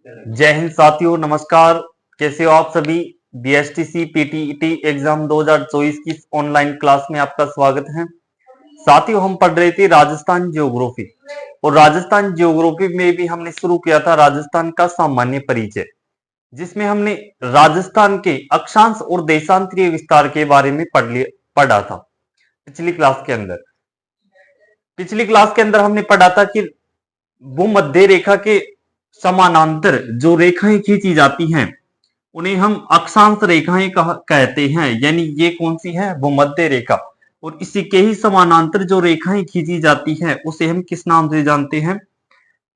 जय हिंद साथियों, नमस्कार। कैसे हो आप सभी। बीएसटीसी पीटीईटी एग्जाम 2024 की ऑनलाइन क्लास में आपका स्वागत है। साथियों, हम पढ़ रहे थे राजस्थान ज्योग्राफी और राजस्थान ज्योग्राफी में भी हमने शुरू किया था राजस्थान का सामान्य परिचय, जिसमें हमने राजस्थान के अक्षांश और देशांतरीय विस्तार के बारे में पढ़ा था। पिछली क्लास के अंदर हमने पढ़ा था कि भूमध्य रेखा के समानांतर जो रेखाएं खींची जाती हैं उन्हें हम अक्षांश रेखाएं कहते हैं। यानी ये कौन सी है? भूमध्य रेखा। और इसी के ही समानांतर जो रेखाएं खींची जाती हैं उसे हम किस नाम से जानते हैं?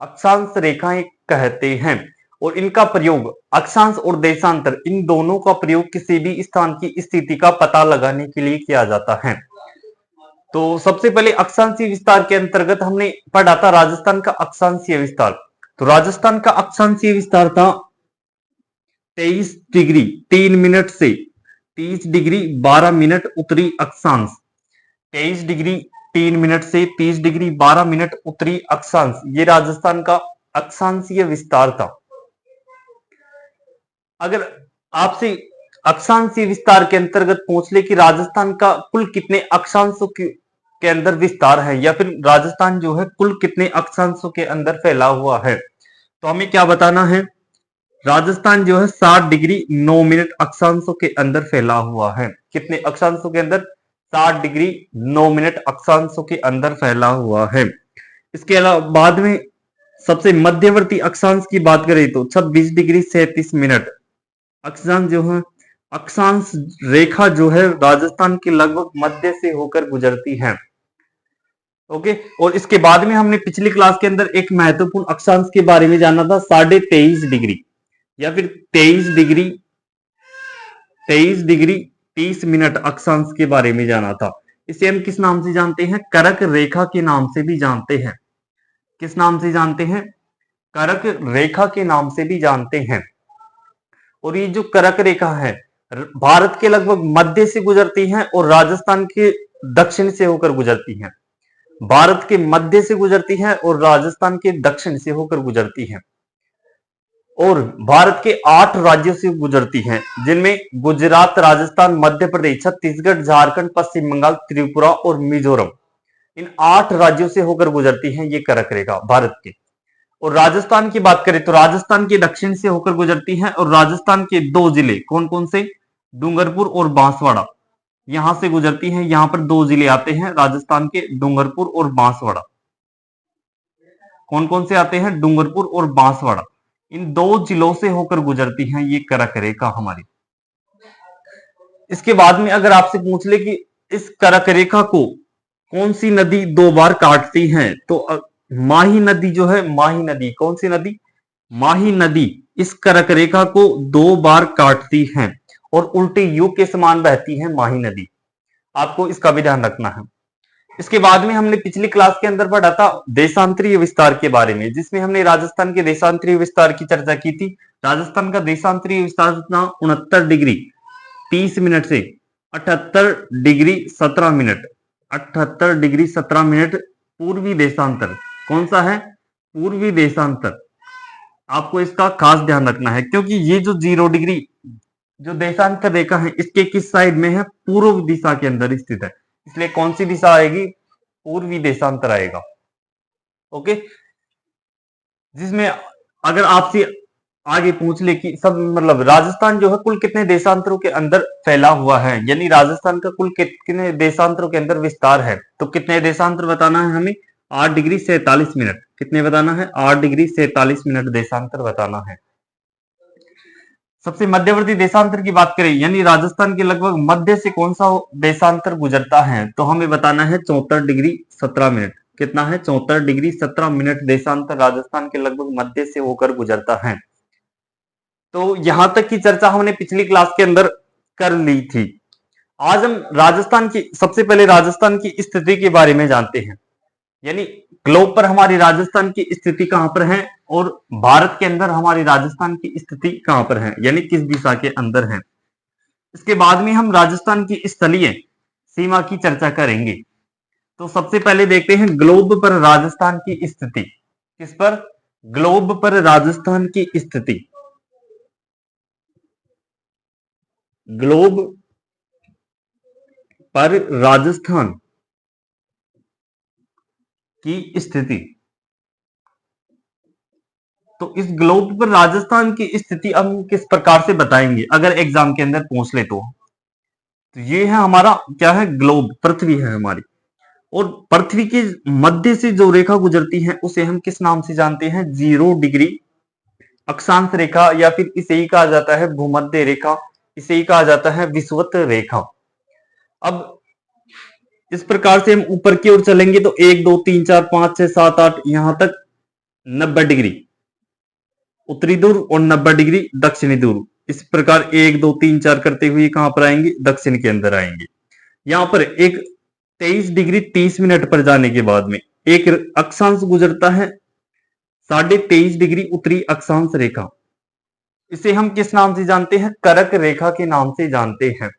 अक्षांश रेखाएं कहते हैं। और इनका प्रयोग अक्षांश और देशांतर, इन दोनों का प्रयोग किसी भी स्थान की स्थिति का पता लगाने के लिए किया जाता है। तो सबसे पहले अक्षांशीय विस्तार के अंतर्गत हमने पढ़ा था राजस्थान का अक्षांशीय विस्तार। तो राजस्थान का अक्षांशीय विस्तार था 23 डिग्री 3 मिनट से 30 डिग्री 12 मिनट उत्तरी अक्षांश। 23 डिग्री 3 मिनट से 30 डिग्री 12 मिनट उत्तरी अक्षांश, ये राजस्थान का अक्षांशीय विस्तार था। अगर आपसे अक्षांशीय विस्तार के अंतर्गत पूछ ले कि राजस्थान का कुल कितने अक्षांशों के अंदर विस्तार है, या फिर राजस्थान जो है कुल कितने अक्षांशों के अंदर फैला हुआ है, तो हमें क्या बताना है? राजस्थान जो है 60 डिग्री 9 मिनट अक्षांशों के अंदर फैला हुआ है। कितने अक्षांशों के अंदर? 60 डिग्री 9 मिनट अक्षांशों के अंदर फैला हुआ है। इसके अलावा बाद में सबसे मध्यवर्ती अक्षांश की बात करें तो 26 डिग्री 37 मिनट अक्षांश जो है, अक्षांश रेखा जो है राजस्थान के लगभग मध्य से होकर गुजरती है। ओके। और इसके बाद में हमने पिछली क्लास के अंदर एक महत्वपूर्ण अक्षांश के बारे में जाना था, 23.5 डिग्री या फिर 23 डिग्री 30 मिनट अक्षांश के बारे में जाना था। इसे हम किस नाम से जानते हैं? करक रेखा के नाम से भी जानते हैं। किस नाम से जानते हैं? करक रेखा के नाम से भी जानते हैं। और ये जो करक रेखा है भारत के लगभग मध्य से गुजरती है और राजस्थान के दक्षिण से होकर गुजरती है। भारत के मध्य से गुजरती है और राजस्थान के दक्षिण से होकर गुजरती है। और भारत के 8 राज्यों से गुजरती है, जिनमें गुजरात, राजस्थान, मध्य प्रदेश, छत्तीसगढ़, झारखंड, पश्चिम बंगाल, त्रिपुरा और मिजोरम, इन 8 राज्यों से होकर गुजरती है ये करक रेखा भारत के। और राजस्थान की बात करें तो राजस्थान के दक्षिण से होकर गुजरती है और राजस्थान के 2 जिले कौन कौन से? डूंगरपुर और बांसवाड़ा, यहां से गुजरती है। यहां पर 2 जिले आते हैं राजस्थान के, डूंगरपुर और बांसवाड़ा। कौन कौन से आते हैं? डूंगरपुर और बांसवाड़ा। इन 2 जिलों से होकर गुजरती है ये करक रेखा हमारी। इसके बाद में अगर आपसे पूछ ले कि इस करक रेखा को कौन सी नदी 2 बार काटती है, तो माही नदी जो है, माही नदी, कौन सी नदी? माही नदी इस करक रेखा को 2 बार काटती है और उल्टे युग के समान बहती है माही नदी। आपको इसका भी ध्यान रखना है। इसके बाद में हमने पिछली क्लास के अंदर पढ़ा था देशांतरीय विस्तार के बारे में, जिसमें हमने राजस्थान के देशांतरीय विस्तार की चर्चा की थी। राजस्थान का देशांतरीय विस्तार था 69 डिग्री 30 मिनट से 78 डिग्री 17 मिनट। 78 डिग्री 17 मिनट पूर्वी देशांतर। कौन सा है? पूर्वी देशांतर। आपको इसका खास ध्यान रखना है, क्योंकि ये जो 0 डिग्री जो देशांतर रेखा है इसके किस साइड में है? पूर्व दिशा के अंदर स्थित है, इसलिए कौन सी दिशा आएगी? पूर्वी देशांतर आएगा। ओके। जिसमें अगर आपसे आगे पूछ ले कि सब मतलब राजस्थान जो है कुल कितने देशांतरों के अंदर फैला हुआ है, यानी राजस्थान का कुल कितने देशांतरों के अंदर विस्तार है, तो कितने देशांतर बताना है हमें? 8 डिग्री 47 मिनट। कितने बताना है? 8 डिग्री 47 मिनट देशांतर बताना है। सबसे मध्यवर्ती देशांतर की बात करें, यानी राजस्थान के लगभग मध्य से कौन सा देशांतर गुजरता है, तो हमें बताना है 74 डिग्री 17 मिनट। कितना है? 74 डिग्री 17 मिनट देशांतर राजस्थान के लगभग मध्य से होकर गुजरता है। तो यहां तक की चर्चा हमने पिछली क्लास के अंदर कर ली थी। आज हम राजस्थान की, सबसे पहले राजस्थान की स्थिति के बारे में जानते हैं, यानी ग्लोब पर हमारी राजस्थान की स्थिति कहां पर है और भारत के अंदर हमारी राजस्थान की स्थिति कहां पर है, यानी किस दिशा के अंदर है। इसके बाद में हम राजस्थान की स्थलीय सीमा की चर्चा करेंगे। तो सबसे पहले देखते हैं ग्लोब पर राजस्थान की स्थिति। किस पर? ग्लोब पर राजस्थान की स्थिति, ग्लोब पर राजस्थान की स्थिति। तो इस ग्लोब पर राजस्थान की स्थिति हम किस प्रकार से बताएंगे अगर एग्जाम के अंदर पूछ ले तो ये है हमारा क्या है, ग्लोब, पृथ्वी है हमारी। और पृथ्वी के मध्य से जो रेखा गुजरती है उसे हम किस नाम से जानते हैं, 0 डिग्री अक्षांश रेखा, या फिर इसे ही कहा जाता है भूमध्य रेखा, इसे ही कहा जाता है विषुवत रेखा। अब इस प्रकार से हम ऊपर की ओर चलेंगे तो 1 2 3 4 5 6 7 8 यहां तक 90 डिग्री उत्तरी ध्रुव और 90 डिग्री दक्षिणी ध्रुव। इस प्रकार 1 2 3 4 करते हुए कहां पर आएंगे, दक्षिण के अंदर आएंगे। यहां पर एक 23 डिग्री 30 मिनट पर जाने के बाद में एक अक्षांश गुजरता है 23.5 डिग्री उत्तरी अक्षांश रेखा। इसे हम किस नाम से जानते हैं, करक रेखा के नाम से जानते हैं।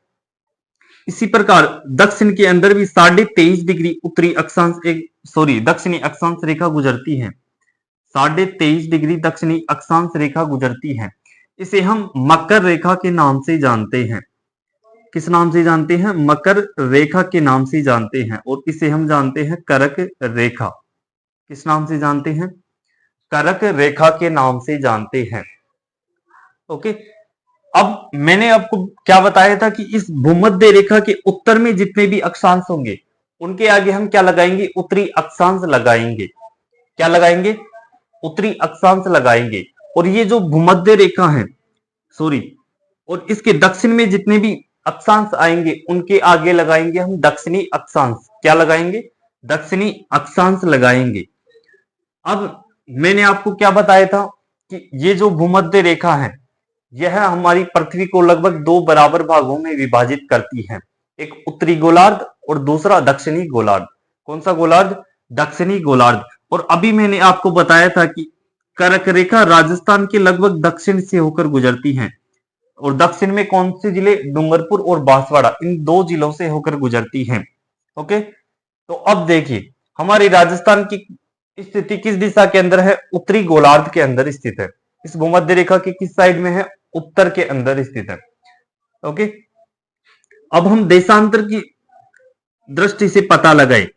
इसी प्रकार दक्षिण के अंदर भी 23.5 डिग्री उत्तरी अक्षांश दक्षिणी अक्षांश रेखा गुजरती है, 23.5 डिग्री दक्षिणी अक्षांश रेखा गुजरती है। इसे हम मकर रेखा के नाम से जानते हैं। किस नाम से जानते हैं, मकर रेखा के नाम से जानते हैं। और इसे हम जानते हैं करक रेखा। किस नाम से जानते हैं, करक रेखा के नाम से जानते हैं। ओके, अब मैंने आपको क्या बताया था कि इस भूमध्य रेखा के उत्तर में जितने भी अक्षांश होंगे उनके आगे हम क्या लगाएंगे, उत्तरी अक्षांश लगाएंगे। क्या लगाएंगे, उत्तरी अक्षांश लगाएंगे। और ये जो भूमध्य रेखा है और इसके दक्षिण में जितने भी अक्षांश आएंगे उनके आगे लगाएंगे हम दक्षिणी अक्षांश। क्या लगाएंगे, दक्षिणी अक्षांश लगाएंगे। अब मैंने आपको क्या बताया था कि ये जो भूमध्य रेखा है यह हमारी पृथ्वी को लगभग 2 बराबर भागों में विभाजित करती है, एक उत्तरी गोलार्ध और दूसरा दक्षिणी गोलार्ध। कौन सा गोलार्ध, दक्षिणी गोलार्ध। और अभी मैंने आपको बताया था कि कर्क रेखा राजस्थान के लगभग दक्षिण से होकर गुजरती है। और दक्षिण में कौन से जिले, डूंगरपुर और बांसवाड़ा, इन 2 जिलों से होकर गुजरती है। ओके, तो अब देखिए हमारी राजस्थान की स्थिति किस दिशा के अंदर है, उत्तरी गोलार्ध के अंदर स्थित है। इस भूमध्य रेखा के किस साइड में है, उत्तर के अंदर स्थित है। ओके, अब हम देशांतर की दृष्टि से पता लगाए,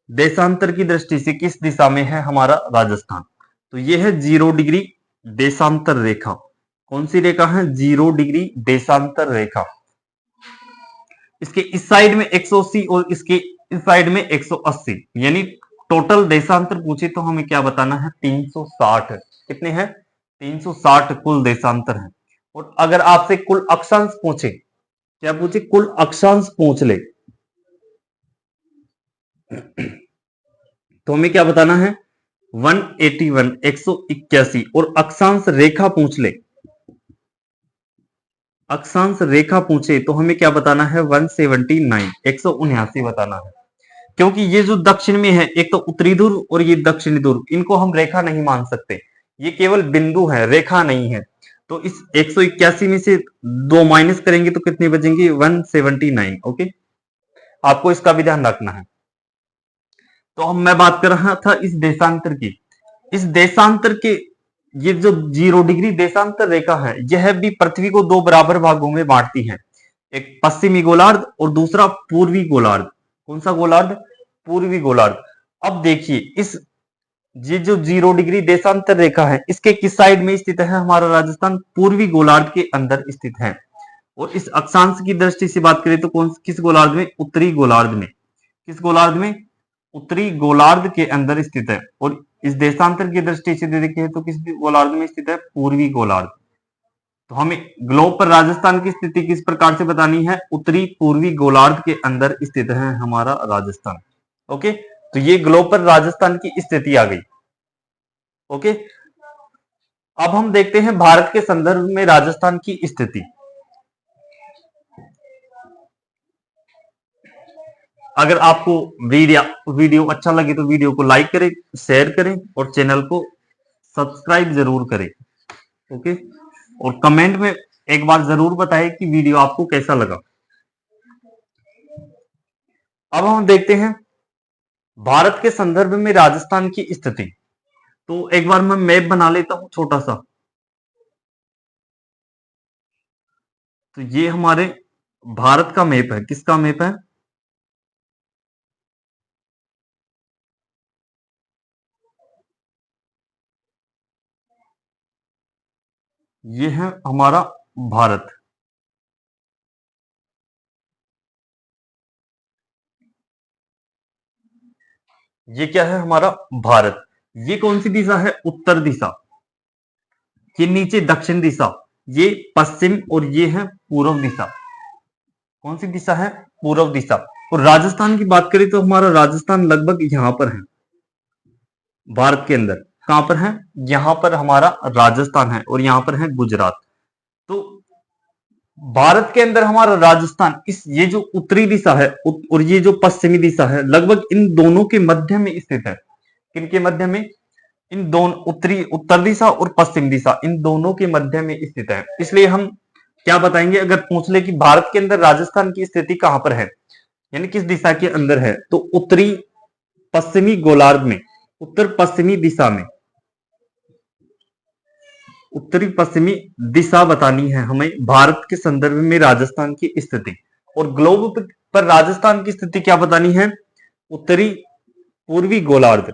देशांतर की दृष्टि से किस दिशा में है हमारा राजस्थान। तो यह है 0 डिग्री देशांतर रेखा। कौन सी रेखा है, 0 डिग्री देशांतर रेखा। इसके इस साइड में 180 और इसके इस साइड में 180, यानी टोटल देशांतर पूछे तो हमें क्या बताना है, 360। कितने हैं, 360 कुल देशांतर है। और अगर आपसे कुल अक्षांश पूछे, क्या पूछे, कुल अक्षांश पूछ ले तो हमें क्या बताना है, 181 181। और अक्षांश रेखा पूछ ले, अक्षांश रेखा पूछे तो हमें क्या बताना है, 179 179 बताना है। क्योंकि ये जो दक्षिण में है, एक तो उत्तरी ध्रुव और ये दक्षिणी ध्रुव, इनको हम रेखा नहीं मान सकते, ये केवल बिंदु है, रेखा नहीं है। तो इस 181 में से 2 माइनस करेंगे तो कितने बचेंगे, 179। ओके, आपको इसका भी ध्यान रखना है। तो अब मैं बात कर रहा था इस देशांतर की। इस देशांतर के ये जो 0 डिग्री देशांतर रेखा है यह भी पृथ्वी को 2 बराबर भागों में बांटती है, एक पश्चिमी गोलार्ध और दूसरा पूर्वी गोलार्ध। कौन सा गोलार्ध, पूर्वी गोलार्ध। अब देखिए इस ये जो 0 डिग्री देशांतर रेखा है इसके किस साइड में स्थित है हमारा राजस्थान, पूर्वी गोलार्ध के अंदर स्थित है। और इस अक्षांश की दृष्टि से बात करें तो किस गोलार्ध में, उत्तरी गोलार्ध में। किस गोलार्ध में, उत्तरी गोलार्ध के अंदर स्थित है। और इस देशांतर की दृष्टि से देखें तो किस गोलार्ध में स्थित है, पूर्वी गोलार्ध। तो हमें ग्लोब पर राजस्थान की स्थिति किस प्रकार से बतानी है, उत्तरी पूर्वी गोलार्ध के अंदर स्थित है हमारा राजस्थान। ओके, तो ये ग्लोब पर राजस्थान की स्थिति आ गई। ओके, अब हम देखते हैं भारत के संदर्भ में राजस्थान की स्थिति। अगर आपको वीडियो अच्छा लगे तो वीडियो को लाइक करें, शेयर करें और चैनल को सब्सक्राइब जरूर करें। ओके, और कमेंट में एक बार जरूर बताएं कि वीडियो आपको कैसा लगा। अब हम देखते हैं भारत के संदर्भ में राजस्थान की स्थिति। तो एक बार मैं मैप बना लेता हूं छोटा सा। तो ये हमारे भारत का मैप है। किसका मैप है? ये है हमारा भारत। ये क्या है? हमारा भारत। ये कौन सी दिशा है? उत्तर दिशा। ये नीचे दक्षिण दिशा, ये पश्चिम, और ये है पूर्व दिशा। कौन सी दिशा है? पूर्व दिशा। और राजस्थान की बात करें तो हमारा राजस्थान लगभग यहां पर है भारत के अंदर। कहां पर है? यहां पर हमारा राजस्थान है, और यहां पर है गुजरात। तो भारत के अंदर हमारा राजस्थान, इस ये जो उत्तरी दिशा है और ये जो पश्चिमी दिशा है, लगभग इन दोनों के मध्य में स्थित है। किनके मध्य में? इन दोनों, उत्तर दिशा और पश्चिम दिशा, इन दोनों के मध्य में स्थित है। इसलिए हम क्या बताएंगे अगर पूछ ले कि भारत के अंदर राजस्थान की स्थिति कहां पर है, यानी किस दिशा के अंदर है, तो उत्तरी पश्चिमी गोलार्ध में, उत्तर पश्चिमी दिशा में, उत्तरी पश्चिमी दिशा बतानी है हमें भारत के संदर्भ में राजस्थान की स्थिति। और ग्लोब पर राजस्थान की स्थिति क्या बतानी है? उत्तरी पूर्वी गोलार्ध,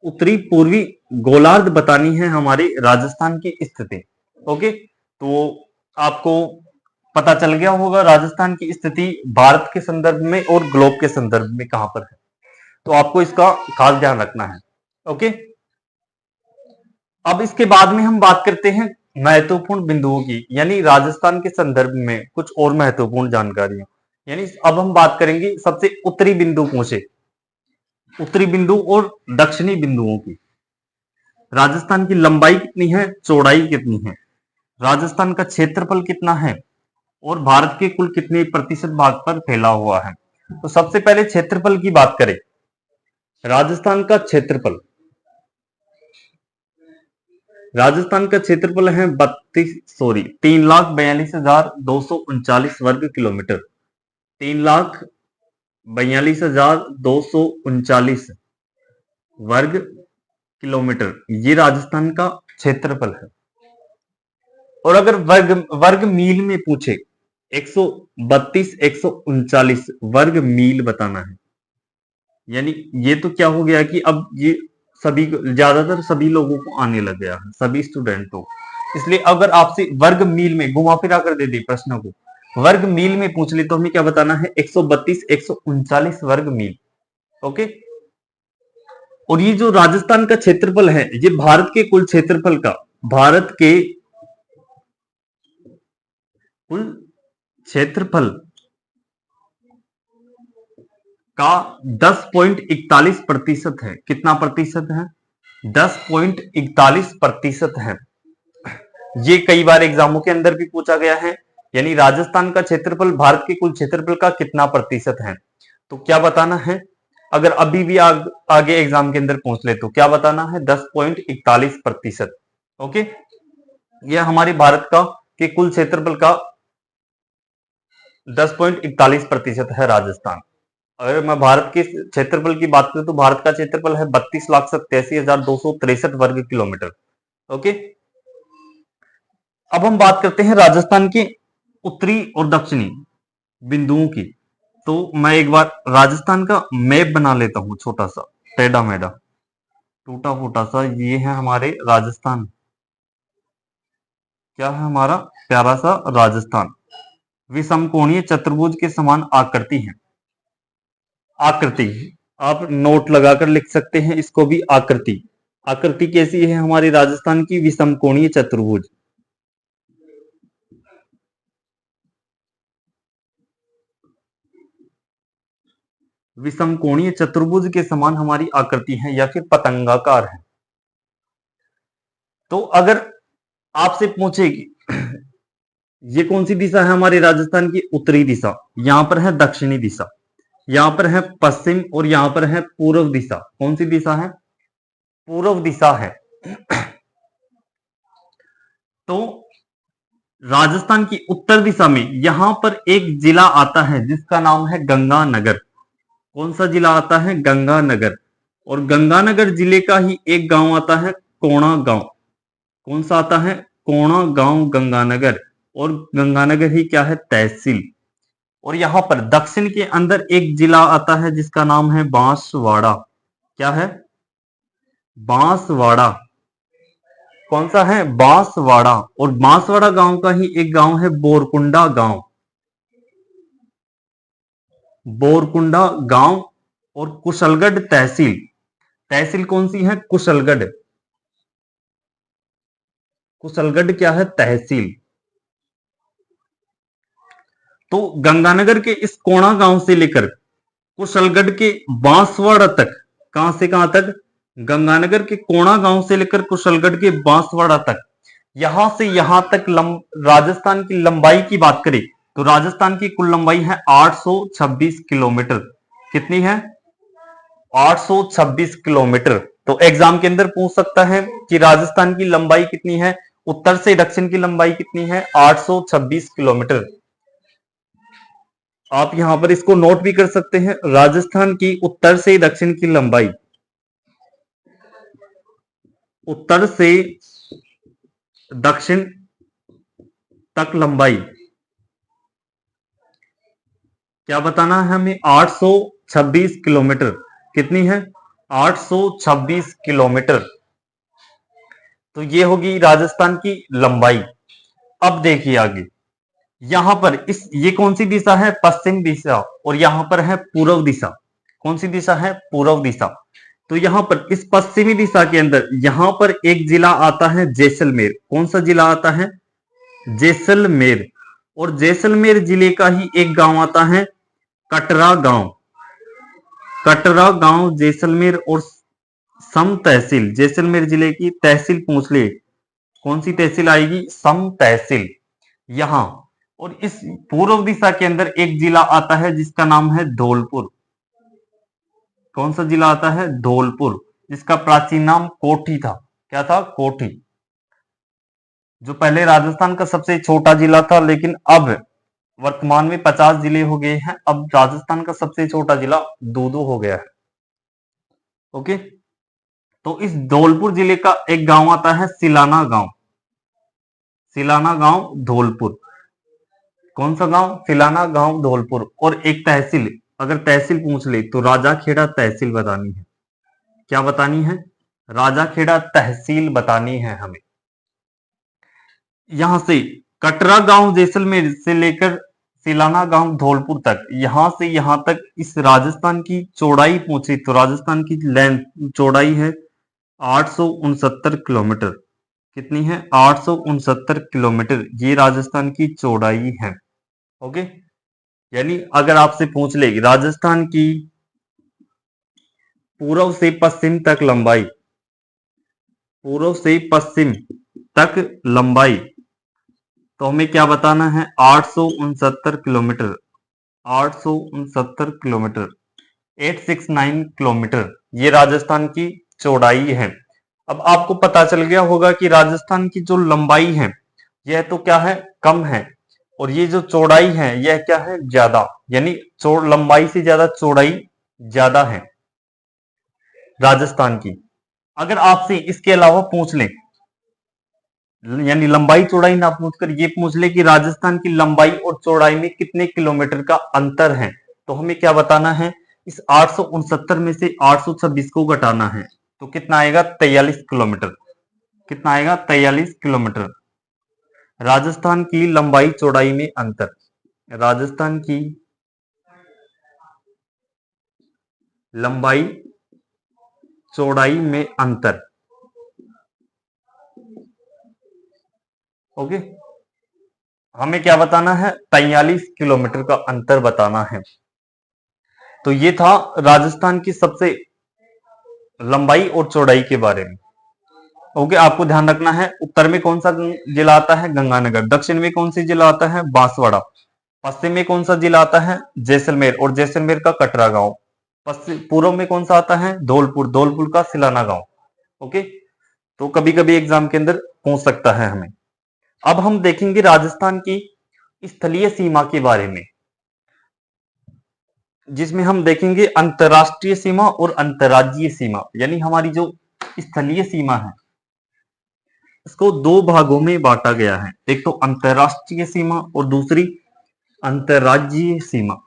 उत्तरी पूर्वी गोलार्ध बतानी है हमारे राजस्थान की स्थिति। ओके, तो आपको पता चल गया होगा राजस्थान की स्थिति भारत के संदर्भ में और ग्लोब के संदर्भ में कहां पर है। तो आपको इसका खास ध्यान रखना है। ओके, अब इसके बाद में हम बात करते हैं महत्वपूर्ण बिंदुओं की, यानी राजस्थान के संदर्भ में कुछ और महत्वपूर्ण जानकारियां। यानी अब हम बात करेंगे सबसे उत्तरी बिंदु पूछे, उत्तरी बिंदु और दक्षिणी बिंदुओं की। राजस्थान की लंबाई कितनी है, चौड़ाई कितनी है, राजस्थान का क्षेत्रफल कितना है, और भारत के कुल कितने प्रतिशत भाग पर फैला हुआ है। तो सबसे पहले क्षेत्रफल की बात करें। राजस्थान का क्षेत्रफल, राजस्थान का क्षेत्रफल है 3,42,239 वर्ग किलोमीटर। 3,42,239 वर्ग किलोमीटर, ये राजस्थान का क्षेत्रफल है। और अगर वर्ग वर्ग मील में पूछे, 132,139 वर्ग मील बताना है। यानी ये तो क्या हो गया कि अब ये सभी, ज्यादातर सभी लोगों को आने लग गया है, सभी स्टूडेंटों। इसलिए अगर आपसे वर्ग मील में घुमा फिरा कर दे दी प्रश्न को, वर्ग मील में पूछ ले, तो हमें क्या बताना है? 132,139 वर्ग मील। ओके, और ये जो राजस्थान का क्षेत्रफल है, ये भारत के कुल क्षेत्रफल का, भारत के कुल क्षेत्रफल का 10.41% है। कितना प्रतिशत है? 10.41% है। ये कई बार एग्जामों के अंदर भी पूछा गया है, यानी राजस्थान का क्षेत्रफल भारत के कुल क्षेत्रफल का कितना प्रतिशत है। तो क्या बताना है? अगर अभी भी आगे एग्जाम के अंदर पूछ ले तो क्या बताना है? 10.41%। ओके, यह हमारे भारत का के कुल क्षेत्रफल का 10.41% है राजस्थान। अगर मैं भारत के क्षेत्रफल की बात करूं तो भारत का क्षेत्रफल है 32,87,263 वर्ग किलोमीटर। ओके, अब हम बात करते हैं राजस्थान के उत्तरी और दक्षिणी बिंदुओं की। तो मैं एक बार राजस्थान का मैप बना लेता हूं छोटा सा, टेढ़ा मेढ़ा, टूटा फूटा सा। ये है हमारे राजस्थान। क्या है हमारा? प्यारा सा राजस्थान। विषमकोणीय चतुर्भुज के समान आकृति है। आकृति, आप नोट लगाकर लिख सकते हैं इसको भी, आकृति। आकृति कैसी है हमारे राजस्थान की? विषमकोणीय चतुर्भुज। विषमकोणीय चतुर्भुज के समान हमारी आकृति है, या फिर पतंगाकार है। तो अगर आपसे पूछे कि ये कौन सी दिशा है हमारे राजस्थान की? उत्तरी दिशा। यहां पर है दक्षिणी दिशा, यहां पर है पश्चिम, और यहां पर है पूर्व दिशा। कौन सी दिशा है? पूर्व दिशा है। तो राजस्थान की उत्तर दिशा में यहां पर एक जिला आता है जिसका नाम है गंगानगर। कौन सा जिला आता है? गंगानगर। और गंगानगर जिले का ही एक गांव आता है कोणा गांव। कौन सा आता है? कोणा गांव गंगानगर। और गंगानगर ही क्या है? तहसील। और यहां पर दक्षिण के अंदर एक जिला आता है जिसका नाम है बांसवाड़ा। क्या है? बांसवाड़ा। कौन सा है? बांसवाड़ा। और बांसवाड़ा गांव का ही एक गांव है बोरकुंडा गांव। बोरकुंडा गांव। और कुशलगढ़ तहसील। तहसील कौन सी है? कुशलगढ़। कुशलगढ़ क्या है? तहसील। तो गंगानगर के इस कोणा गांव से लेकर कुशलगढ़ के बांसवाड़ा तक, कहां से कहां तक? गंगानगर के कोणा गांव से लेकर कुशलगढ़ के बांसवाड़ा तक, यहां से यहां तक राजस्थान की लंबाई की बात करें तो राजस्थान की कुल लंबाई है 826 किलोमीटर। कितनी है? 826 किलोमीटर। तो एग्जाम के अंदर पूछ सकता है कि राजस्थान की लंबाई कितनी है, उत्तर से दक्षिण की लंबाई कितनी है? 826 किलोमीटर। आप यहां पर इसको नोट भी कर सकते हैं, राजस्थान की उत्तर से दक्षिण की लंबाई, उत्तर से दक्षिण तक लंबाई क्या बताना है हमें? 826 किलोमीटर। कितनी है? 826 किलोमीटर। तो ये होगी राजस्थान की लंबाई। अब देखिए आगे, यहां पर ये कौन सी दिशा है? पश्चिम दिशा। और यहां पर है पूर्व दिशा। कौन सी दिशा है? पूर्व दिशा। तो यहां पर इस पश्चिमी दिशा के अंदर यहां पर एक जिला आता है जैसलमेर। कौन सा जिला आता है? जैसलमेर। और जैसलमेर जिले का ही एक गांव आता है कटरा गांव। कटरा गांव जैसलमेर। और सम तहसील, जैसलमेर जिले की तहसील पूछ ले, कौन सी तहसील आएगी? सम तहसील। यहां और इस पूर्व दिशा के अंदर एक जिला आता है जिसका नाम है धौलपुर। कौन सा जिला आता है? धौलपुर, जिसका प्राचीन नाम कोठी था। क्या था? कोठी। जो पहले राजस्थान का सबसे छोटा जिला था, लेकिन अब वर्तमान में 50 जिले हो गए हैं। अब राजस्थान का सबसे छोटा जिला दूदू हो गया है। ओके, तो इस धौलपुर जिले का एक गांव आता है सिलाना गांव। सिलाना गांव धौलपुर। कौन सा गांव? सिलाना गांव धौलपुर। और एक तहसील, अगर तहसील पूछ ले तो राजाखेड़ा तहसील बतानी है। क्या बतानी है? राजाखेड़ा तहसील बतानी है हमें। यहां से कटरा गांव जैसलमेर से लेकर सिलाना गांव धौलपुर तक, यहां से यहां तक इस राजस्थान की चौड़ाई पूछी तो राजस्थान की लेंथ चौड़ाई है 869 किलोमीटर। कितनी है? 869 किलोमीटर। ये राजस्थान की चौड़ाई है। ओके, यानी अगर आपसे पूछ ले राजस्थान की पूर्व से पश्चिम तक लंबाई, पूर्व से पश्चिम तक लंबाई, तो हमें क्या बताना है? 869 किलोमीटर। 869 किलोमीटर, 869 किलोमीटर, ये राजस्थान की चौड़ाई है। अब आपको पता चल गया होगा कि राजस्थान की जो लंबाई है यह तो क्या है? कम है। और ये जो चौड़ाई है यह क्या है? ज्यादा। यानी लंबाई से ज्यादा चौड़ाई ज्यादा है राजस्थान की। अगर आपसे इसके अलावा पूछ ले, यानी लंबाई चौड़ाई ना पूछकर ये पूछ ले कि राजस्थान की लंबाई और चौड़ाई में कितने किलोमीटर का अंतर है, तो हमें क्या बताना है? इस 869 में से 826 को घटाना है तो कितना आएगा? 43 किलोमीटर। कितना आएगा? 43 किलोमीटर। राजस्थान की लंबाई चौड़ाई में अंतर, राजस्थान की लंबाई चौड़ाई में अंतर। ओके, हमें क्या बताना है? 43 किलोमीटर का अंतर बताना है। तो ये था राजस्थान की सबसे लंबाई और चौड़ाई के बारे में। ओके, आपको ध्यान रखना है उत्तर में कौन सा जिला आता है? गंगानगर। दक्षिण में कौन सा जिला आता है? बांसवाड़ा। पश्चिम में कौन सा जिला आता है? जैसलमेर। और जैसलमेर का कटरा गांव। पश्चिम पूर्व में कौन सा आता है? धौलपुर। धौलपुर का सिलाना गांव। ओके, तो कभी कभी एग्जाम के अंदर पूछ सकता है हमें। अब हम देखेंगे राजस्थान की स्थलीय सीमा के बारे में। जिसमें हम देखेंगे अंतर्राष्ट्रीय सीमा और अंतर्राज्यीय सीमा, यानी हमारी जो स्थलीय सीमा है इसको दो भागों में बांटा गया है। एक तो अंतर्राष्ट्रीय सीमा और दूसरी अंतर्राज्यीय सीमा।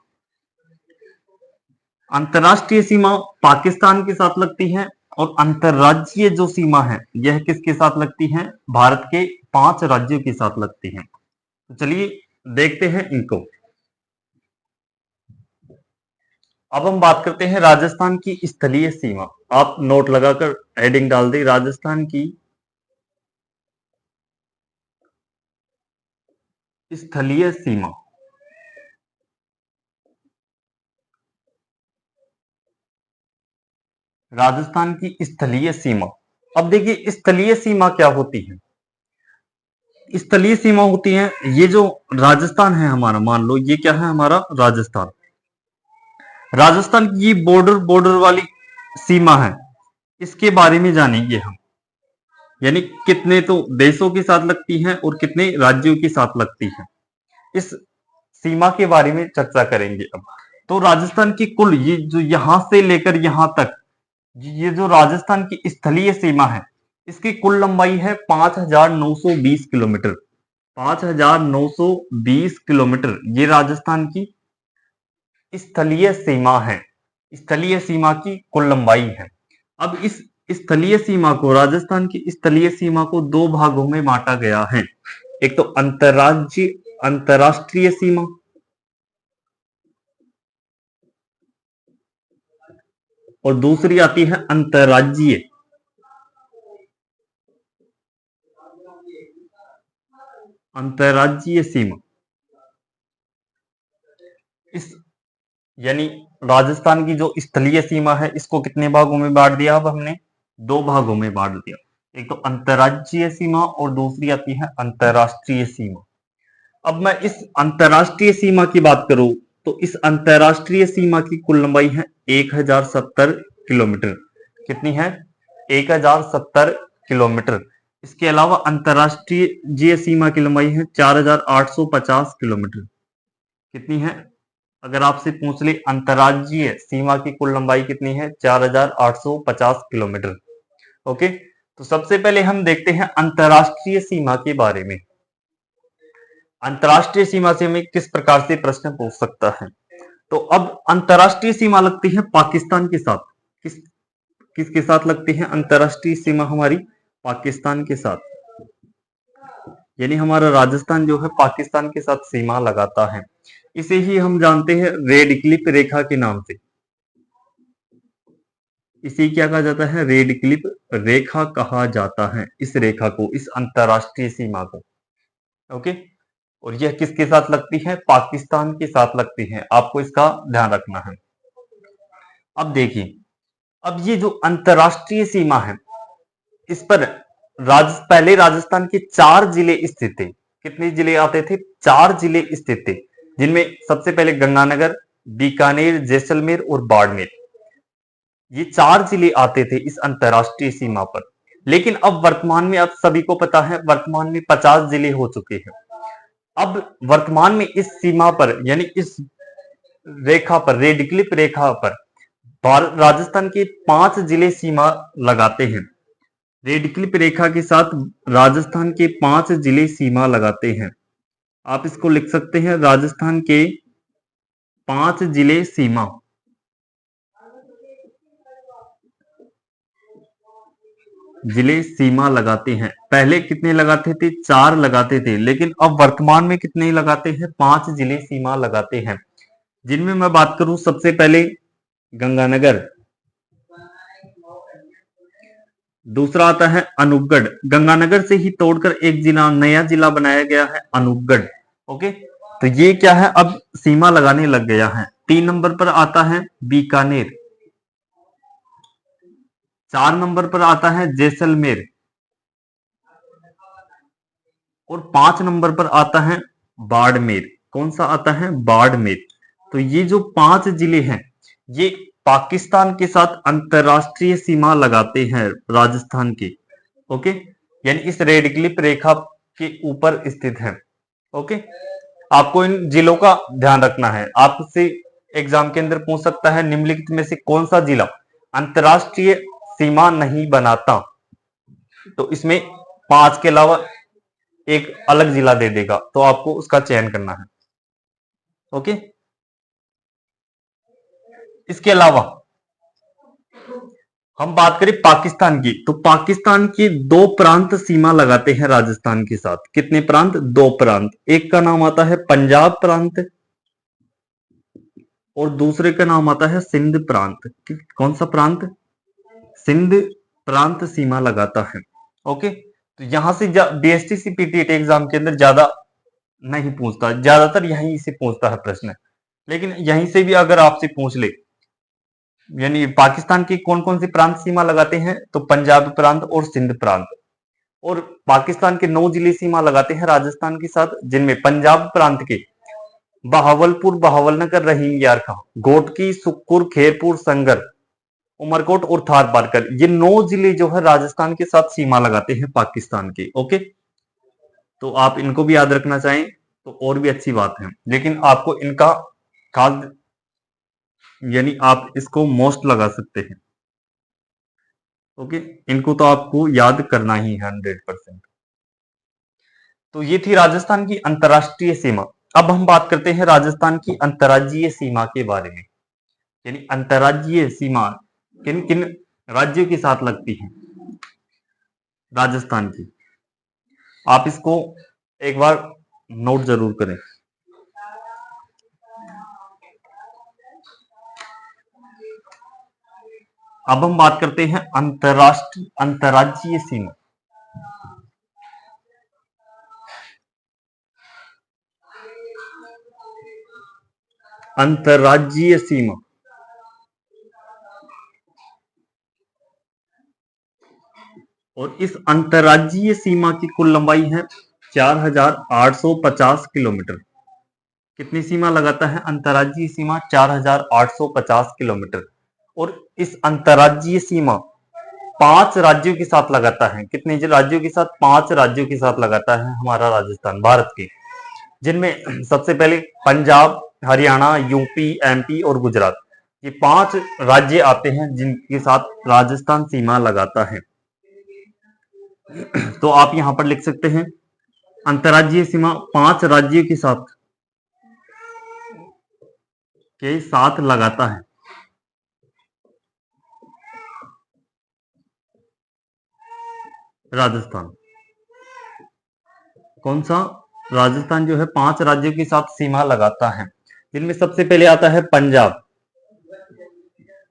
अंतर्राष्ट्रीय सीमा पाकिस्तान के साथ लगती है और अंतर्राज्यीय जो सीमा है यह किसके साथ लगती है? भारत के 5 राज्यों के साथ लगती है। तो चलिए देखते हैं इनको। अब हम बात करते हैं राजस्थान की स्थलीय सीमा। आप नोट लगाकर हेडिंग डाल दें, राजस्थान की स्थलीय सीमा। राजस्थान की स्थलीय सीमा। अब देखिए स्थलीय सीमा क्या होती है। स्थलीय सीमा होती है, ये जो राजस्थान है हमारा, मान लो ये क्या है हमारा राजस्थान। राजस्थान की ये बॉर्डर वाली सीमा है, इसके बारे में जानेंगे हम। यानी कितने तो देशों के साथ लगती है और कितने राज्यों के साथ लगती है, इस सीमा के बारे में चर्चा करेंगे अब। तो राजस्थान की कुल ये जो यहां से लेकर यहां तक, ये जो राजस्थान की स्थलीय सीमा है इसकी कुल लंबाई है 5,920 किलोमीटर। 5,920 किलोमीटर ये राजस्थान की स्थलीय सीमा है। स्थलीय सीमा की कुल लंबाई है। अब इस स्थलीय सीमा को, राजस्थान की स्थलीय सीमा को दो भागों में बांटा गया है। एक तो अंतर्राष्ट्रीय सीमा और दूसरी आती है अंतर्राज्यीय। अंतर्राज्यीय सीमा। इस यानी राजस्थान की जो स्थलीय सीमा है इसको कितने भागों में बांट दिया? अब हमने दो भागों में बांट दिया। एक तो अंतर्राज्यीय सीमा और दूसरी आती है अंतर्राष्ट्रीय सीमा। अब मैं इस अंतर्राष्ट्रीय सीमा की बात करूं तो इस अंतर्राष्ट्रीय सीमा की कुल लंबाई है 1070 किलोमीटर। कितनी है? 1070 किलोमीटर। इसके अलावा अंतर्राष्ट्रीय सीमा की लंबाई है 4850 किलोमीटर। कितनी है? अगर आपसे पूछ ले अंतर्राज्यीय सीमा की कुल लंबाई कितनी है? 4850 किलोमीटर। ओके, तो सबसे पहले हम देखते हैं अंतर्राष्ट्रीय सीमा के बारे में। अंतर्राष्ट्रीय सीमा से हमें किस प्रकार से प्रश्न पूछ सकता है। तो अब अंतर्राष्ट्रीय सीमा लगती है पाकिस्तान के साथ। किसके साथ लगती है अंतर्राष्ट्रीय सीमा हमारी? पाकिस्तान के साथ। यानी हमारा राजस्थान जो है पाकिस्तान के साथ सीमा लगाता है। इसे ही हम जानते हैं रेड क्लिप रेखा के नाम से। इसे क्या कहा जाता है? रेड क्लिप रेखा कहा जाता है इस रेखा को, इस अंतर्राष्ट्रीय सीमा को। ओके, और यह किसके साथ लगती है? पाकिस्तान के साथ लगती है। आपको इसका ध्यान रखना है। अब देखिए, अब ये जो अंतर्राष्ट्रीय सीमा है इस पर पहले राजस्थान के 4 जिले स्थित थे। कितने जिले आते थे? 4 जिले स्थित थे, जिनमें सबसे पहले गंगानगर, बीकानेर, जैसलमेर और बाड़मेर, ये 4 जिले आते थे इस अंतर्राष्ट्रीय सीमा पर। लेकिन अब वर्तमान में, आप सभी को पता है, वर्तमान में 50 जिले हो चुके हैं। अब वर्तमान में इस सीमा पर, यानी इस रेखा पर, रेड क्लिप रेखा पर राजस्थान के 5 जिले सीमा लगाते हैं। रेड क्लिप रेखा के साथ राजस्थान के 5 जिले सीमा लगाते हैं। आप इसको लिख सकते हैं, राजस्थान के 5 जिले सीमा। जिले सीमा लगाते हैं। पहले कितने लगाते थे? 4 लगाते थे, लेकिन अब वर्तमान में कितने लगाते हैं? 5 जिले सीमा लगाते हैं, जिनमें मैं बात करूं सबसे पहले गंगानगर, दूसरा आता है अनूपगढ़। गंगानगर से ही तोड़कर एक जिला, नया जिला बनाया गया है अनूपगढ़। ओके, तो ये क्या है? अब सीमा लगाने लग गया है। 3 नंबर पर आता है बीकानेर, 4 नंबर पर आता है जैसलमेर और 5 नंबर पर आता है बाड़मेर। कौन सा आता है? बाड़मेर। तो ये जो 5 जिले हैं ये पाकिस्तान के साथ अंतरराष्ट्रीय सीमा लगाते हैं राजस्थान के। ओके, यानी इस रेड क्लिप रेखा के ऊपर स्थित है। ओके, आपको इन जिलों का ध्यान रखना है। आपसे एग्जाम के अंदर पूछ सकता है निम्नलिखित में से कौन सा जिला अंतरराष्ट्रीय सीमा नहीं बनाता, तो इसमें 5 के अलावा एक अलग जिला दे देगा, तो आपको उसका चयन करना है। ओके, इसके अलावा हम बात करें पाकिस्तान की, तो पाकिस्तान के 2 प्रांत सीमा लगाते हैं राजस्थान के साथ। कितने प्रांत? 2 प्रांत। एक का नाम आता है पंजाब प्रांत और दूसरे का नाम आता है सिंध प्रांत। कौन सा प्रांत? सिंध प्रांत सीमा लगाता है। ओके, तो यहां से बीएसटीसी पीटीईटी एग्जाम के अंदर ज्यादा नहीं पूछता, ज्यादातर यहीं से पूछता है प्रश्न, लेकिन यहीं से भी अगर आपसे पूछ ले यानी पाकिस्तान की कौन कौन सी प्रांत सीमा लगाते हैं, तो पंजाब प्रांत और सिंध प्रांत। और पाकिस्तान के 9 जिले सीमा लगाते हैं राजस्थान के साथ, जिनमें पंजाब प्रांत के बहावलपुर, बहावलनगर, रहीम यार खां, घोटकी, सुक्कुर, खेरपुर, संगर, उमरकोट और थार पारकर, ये 9 जिले जो है राजस्थान के साथ सीमा लगाते हैं पाकिस्तान के। ओके, तो आप इनको भी याद रखना चाहें तो और भी अच्छी बात है, लेकिन आपको इनका खास यानी आप इसको मोस्ट लगा सकते हैं। ओके, इनको तो आपको याद करना ही है 100%। तो ये थी राजस्थान की अंतरराष्ट्रीय सीमा। अब हम बात करते हैं राजस्थान की अंतर्राज्यीय सीमा के बारे में, यानी अंतर्राज्यीय सीमा किन किन राज्यों के साथ लगती है राजस्थान की। आप इसको एक बार नोट जरूर करें। अब हम बात करते हैं अंतर्राज्यीय सीमा। अंतर्राज्यीय सीमा और इस अंतर्राज्यीय सीमा की कुल लंबाई है 4850 किलोमीटर। कितनी सीमा लगाता है अंतर्राज्यीय सीमा? 4850 किलोमीटर। और इस अंतर्राज्यीय सीमा 5 राज्यों के साथ लगाता है। कितने राज्यों के साथ? 5 राज्यों के साथ लगाता है हमारा राजस्थान, भारत के, जिनमें सबसे पहले पंजाब, हरियाणा, यूपी, एमपी और गुजरात, ये 5 राज्य आते हैं जिनके साथ राजस्थान सीमा लगाता है। तो आप यहां पर लिख सकते हैं अंतर्राज्यीय सीमा 5 राज्यों के साथ लगाता है राजस्थान। कौन सा? राजस्थान जो है 5 राज्यों के साथ सीमा लगाता है, जिनमें सबसे पहले आता है पंजाब,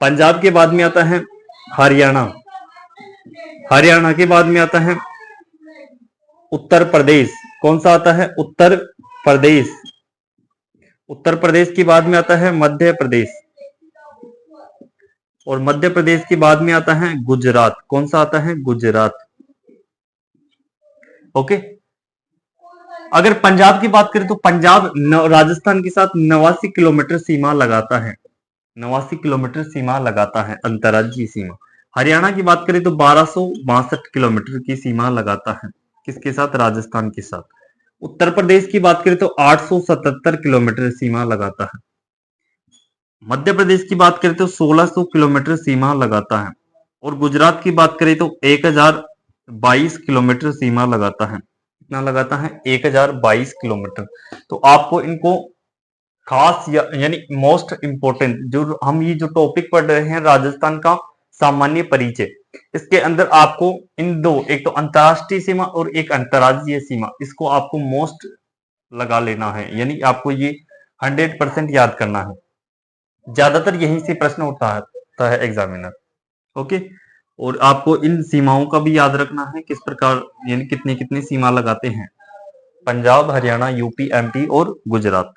पंजाब के बाद में आता है हरियाणा, हरियाणा के बाद में आता है उत्तर प्रदेश। कौन सा आता है? उत्तर प्रदेश। उत्तर प्रदेश के बाद में आता है मध्य प्रदेश और मध्य प्रदेश के बाद में आता है गुजरात। कौन सा आता है? गुजरात। ओके, अगर पंजाब की बात करें तो पंजाब राजस्थान के साथ 89 किलोमीटर सीमा लगाता है, 89 किलोमीटर सीमा लगाता है अंतर्राज्यीय सीमा। हरियाणा की बात करें तो 1262 किलोमीटर की सीमा लगाता है, किसके साथ? राजस्थान के साथ। उत्तर प्रदेश की बात करें तो 877 किलोमीटर सीमा लगाता है। मध्य प्रदेश की बात करें तो 1600 किलोमीटर सीमा लगाता है और गुजरात की बात करें तो 1022 किलोमीटर सीमा लगाता है। कितना लगाता है? 1022 किलोमीटर। तो आपको इनको खास यानी मोस्ट इंपोर्टेंट जो हम ये जो टॉपिक पढ़ रहे हैं राजस्थान का सामान्य परिचय, इसके अंदर आपको इन दो, एक तो अंतरराष्ट्रीय सीमा और एक अंतर्राज्यीय सीमा, इसको आपको मोस्ट लगा लेना है, यानी आपको ये 100% याद करना है। ज्यादातर यहीं से प्रश्न उठाता है एग्जामिनर। ओके, और आपको इन सीमाओं का भी याद रखना है, किस प्रकार यानी कितनी कितनी सीमा लगाते हैं पंजाब, हरियाणा, यूपी, एमपी और गुजरात।